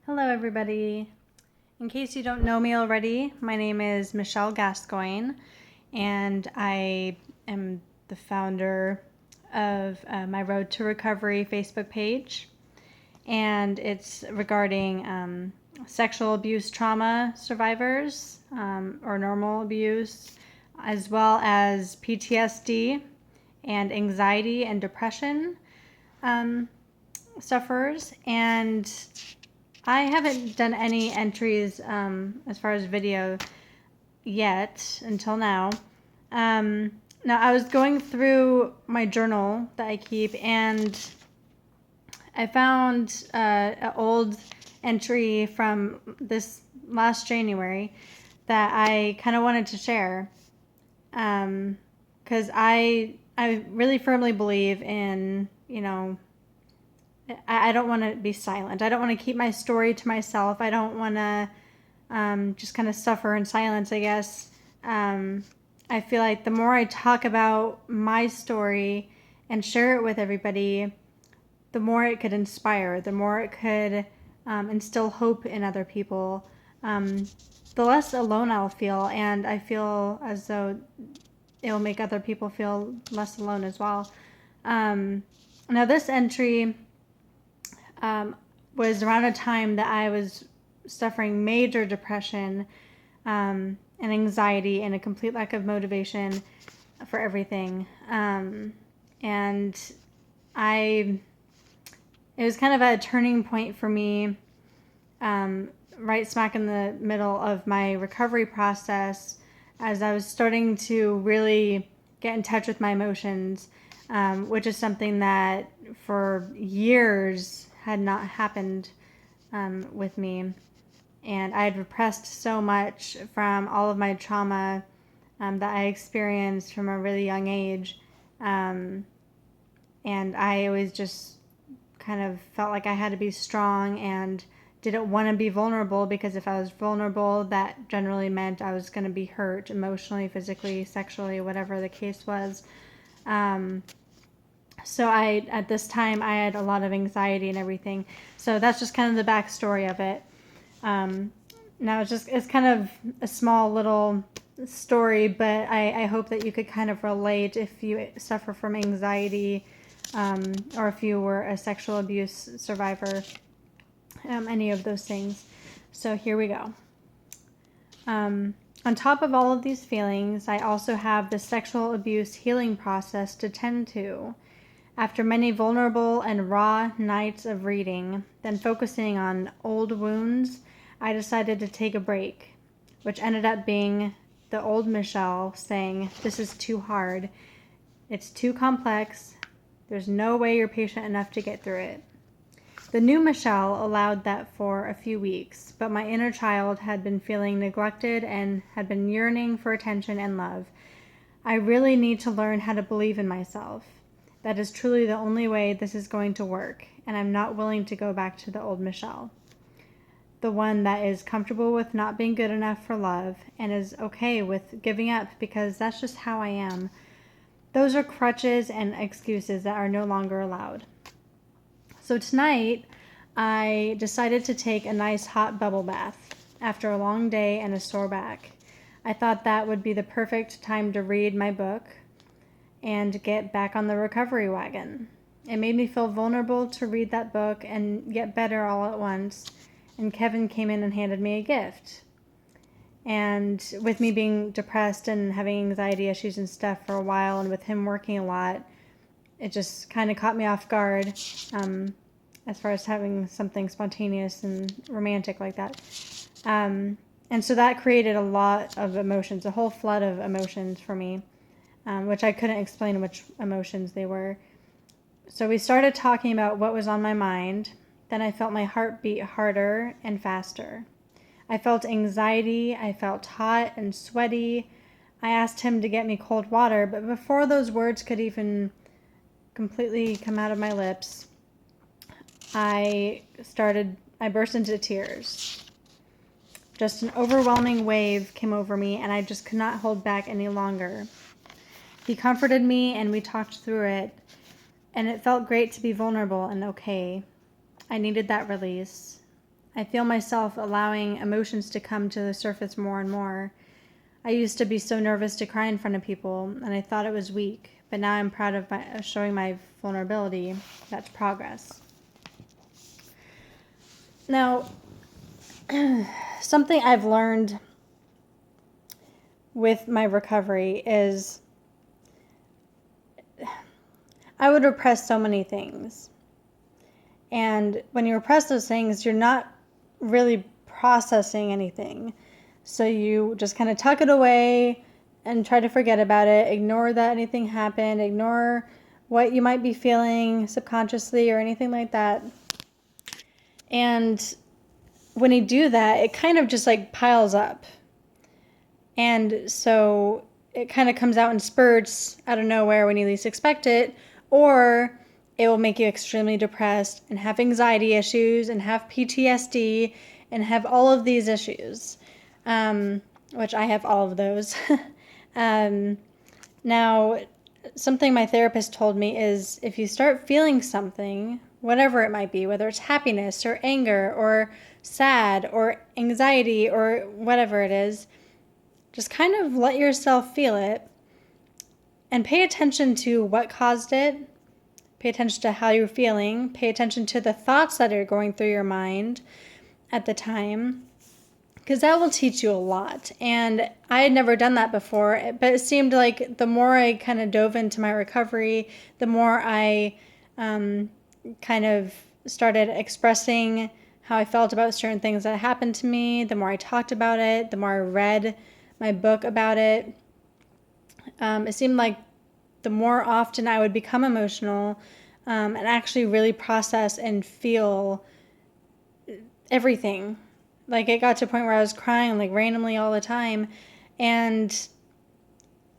Hello, everybody. In case you don't know me already, my name is Michelle Gascoigne, and I am the founder of my Road to Recovery Facebook page. And it's regarding sexual abuse trauma survivors or normal abuse, as well as PTSD and anxiety and depression sufferers. And I haven't done any entries as far as video yet until now. Now, I was going through my journal that I keep, and I found an old entry from this last January that I kind of wanted to share because I really firmly believe in, I don't want to be silent. I don't want to keep my story to myself. I don't want to just kind of suffer in silence, I guess. I feel like the more I talk about my story and share it with everybody, the more it could inspire, the more it could instill hope in other people, the less alone I'll feel. And I feel as though it'll make other people feel less alone as well. Now, this entry was around a time that I was suffering major depression and anxiety and a complete lack of motivation for everything. And it was kind of a turning point for me, right smack in the middle of my recovery process, as I was starting to really get in touch with my emotions, which is something that for years had not happened with me. And I had repressed so much from all of my trauma that I experienced from a really young age. And I always just kind of felt like I had to be strong and didn't want to be vulnerable, because if I was vulnerable, that generally meant I was going to be hurt emotionally, physically, sexually, whatever the case was. So at this time, I had a lot of anxiety and everything. So that's just kind of the backstory of it. Now it's kind of a small little story, but I hope that you could kind of relate if you suffer from anxiety, or if you were a sexual abuse survivor, any of those things. So here we go. On top of all of these feelings, I also have the sexual abuse healing process to tend to. After many vulnerable and raw nights of reading, then focusing on old wounds, I decided to take a break, which ended up being the old Michelle saying, "This is too hard. It's too complex. There's no way you're patient enough to get through it." The new Michelle allowed that for a few weeks, but my inner child had been feeling neglected and had been yearning for attention and love. I really need to learn how to believe in myself. That is truly the only way this is going to work, and I'm not willing to go back to the old Michelle. The one that is comfortable with not being good enough for love and is okay with giving up because that's just how I am. Those are crutches and excuses that are no longer allowed. So tonight, I decided to take a nice hot bubble bath after a long day and a sore back. I thought that would be the perfect time to read my book and get back on the recovery wagon. It made me feel vulnerable to read that book and get better all at once. And Kevin came in and handed me a gift. And with me being depressed and having anxiety issues and stuff for a while, and with him working a lot, it just kind of caught me off guard as far as having something spontaneous and romantic like that. And so that created a lot of emotions, a whole flood of emotions for me, which I couldn't explain which emotions they were. So we started talking about what was on my mind. Then I felt my heart beat harder and faster. I felt anxiety. I felt hot and sweaty. I asked him to get me cold water, but before those words could even completely come out of my lips, I burst into tears. Just an overwhelming wave came over me, and I just could not hold back any longer. He comforted me, and we talked through it, and it felt great to be vulnerable and okay. I needed that release. I feel myself allowing emotions to come to the surface more and more. I used to be so nervous to cry in front of people, and I thought it was weak, but now I'm proud of showing my vulnerability. That's progress. Now, something I've learned with my recovery is I would repress so many things. And when you repress those things, you're not really processing anything. So you just kind of tuck it away and try to forget about it, ignore that anything happened, ignore what you might be feeling subconsciously or anything like that. And when you do that, it kind of just like piles up. And so it kind of comes out in spurts out of nowhere when you least expect it, or it will make you extremely depressed and have anxiety issues and have PTSD and have all of these issues, which I have all of those. Now, something my therapist told me is if you start feeling something, whatever it might be, whether it's happiness or anger or sad or anxiety or whatever it is, just kind of let yourself feel it and pay attention to what caused it. Pay attention to how you're feeling. Pay attention to the thoughts that are going through your mind at the time, because that will teach you a lot. And I had never done that before, but it seemed like the more I kind of dove into my recovery, the more I kind of started expressing how I felt about certain things that happened to me. The more I talked about it, the more I read my book about it. It seemed like the more often I would become emotional and actually really process and feel everything. Like it got to a point where I was crying like randomly all the time. And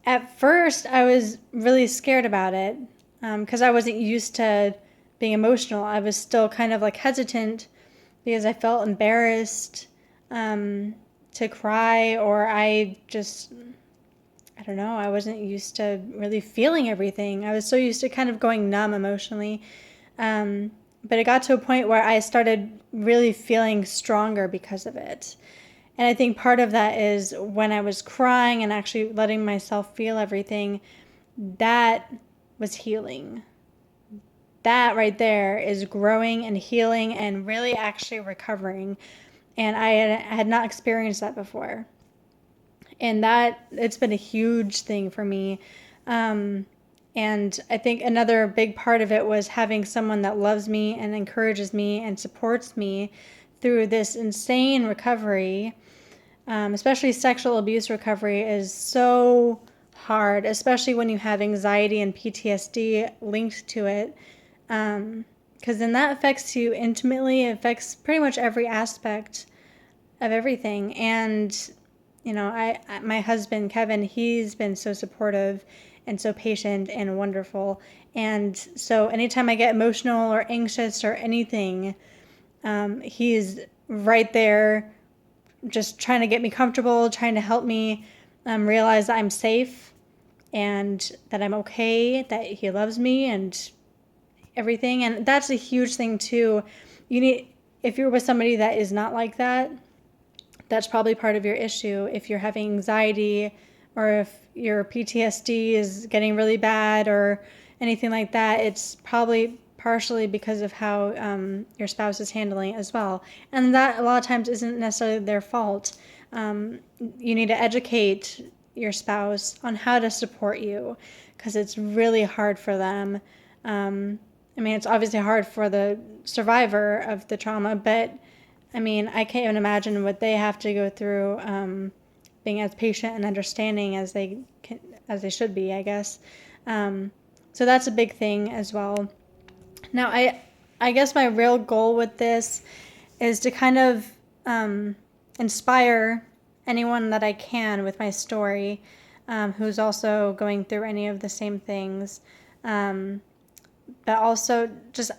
at first I was really scared about it because I wasn't used to being emotional. I was still kind of like hesitant because I felt embarrassed to cry, or I don't know, I wasn't used to really feeling everything. I was so used to kind of going numb emotionally. But it got to a point where I started really feeling stronger because of it. And I think part of that is when I was crying and actually letting myself feel everything, that was healing. That right there is growing and healing and really actually recovering. And I had not experienced that before. And it's been a huge thing for me. And I think another big part of it was having someone that loves me and encourages me and supports me through this insane recovery. Especially sexual abuse recovery is so hard, especially when you have anxiety and PTSD linked to it. Because then that affects you intimately. It affects pretty much every aspect of everything. And my husband, Kevin, he's been so supportive and so patient and wonderful. And so anytime I get emotional or anxious or anything, he's right there just trying to get me comfortable, trying to help me realize that I'm safe and that I'm okay, that he loves me and everything. And that's a huge thing too. If you're with somebody that is not like that, that's probably part of your issue. If you're having anxiety or if your PTSD is getting really bad or anything like that, it's probably partially because of how your spouse is handling it as well. And that a lot of times isn't necessarily their fault. You need to educate your spouse on how to support you because it's really hard for them. It's obviously hard for the survivor of the trauma, but I can't even imagine what they have to go through being as patient and understanding as they should be, I guess. So that's a big thing as well. Now, I guess my real goal with this is to kind of inspire anyone that I can with my story who's also going through any of the same things. But also just,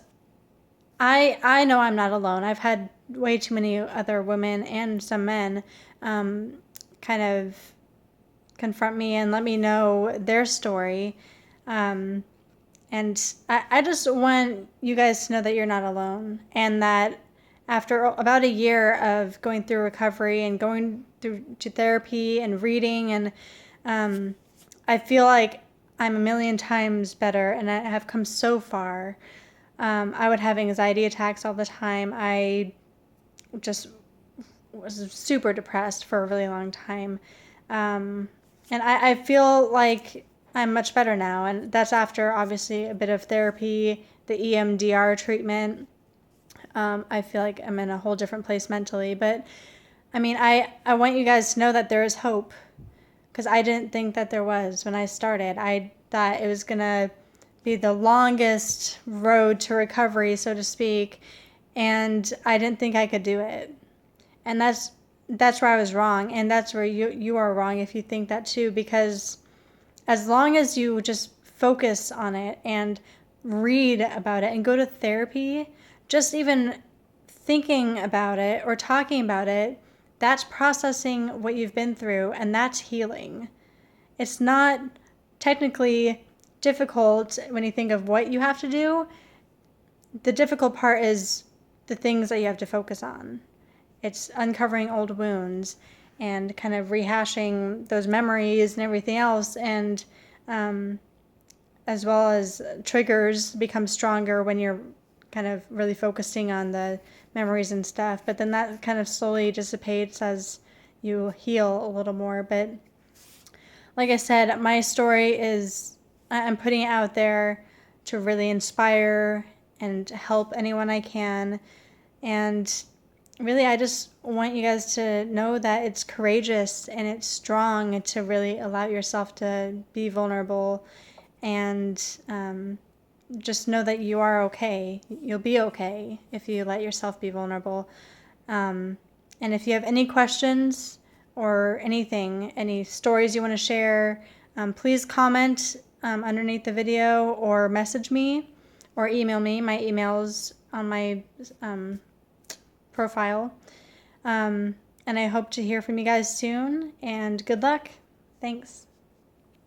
I know I'm not alone. I've had way too many other women and some men kind of confront me and let me know their story. And I just want you guys to know that you're not alone and that after about a year of going through recovery and going through to therapy and reading, and I feel like I'm a million times better, and I have come so far. I would have anxiety attacks all the time. I just was super depressed for a really long time. And I feel like I'm much better now. And that's after, obviously, a bit of therapy, the EMDR treatment. I feel like I'm in a whole different place mentally. But I mean, I want you guys to know that there is hope, because I didn't think that there was when I started. I thought it was going to be the longest road to recovery, so to speak. And I didn't think I could do it. And that's where I was wrong, and that's where you are wrong if you think that too, because as long as you just focus on it and read about it and go to therapy, just even thinking about it or talking about it, that's processing what you've been through, and that's healing. It's not technically difficult when you think of what you have to do. The difficult part is the things that you have to focus on. It's uncovering old wounds and kind of rehashing those memories and everything else. And as well as triggers become stronger when you're kind of really focusing on the memories and stuff. But then that kind of slowly dissipates as you heal a little more. But like I said, my story is, I'm putting it out there to really inspire and help anyone I can. And really, I just want you guys to know that it's courageous and it's strong to really allow yourself to be vulnerable, and just know that you are okay. You'll be okay if you let yourself be vulnerable. And if you have any questions or anything, any stories you want to share, please comment underneath the video or message me or email me. My email's on my profile. And I hope to hear from you guys soon, and good luck. Thanks.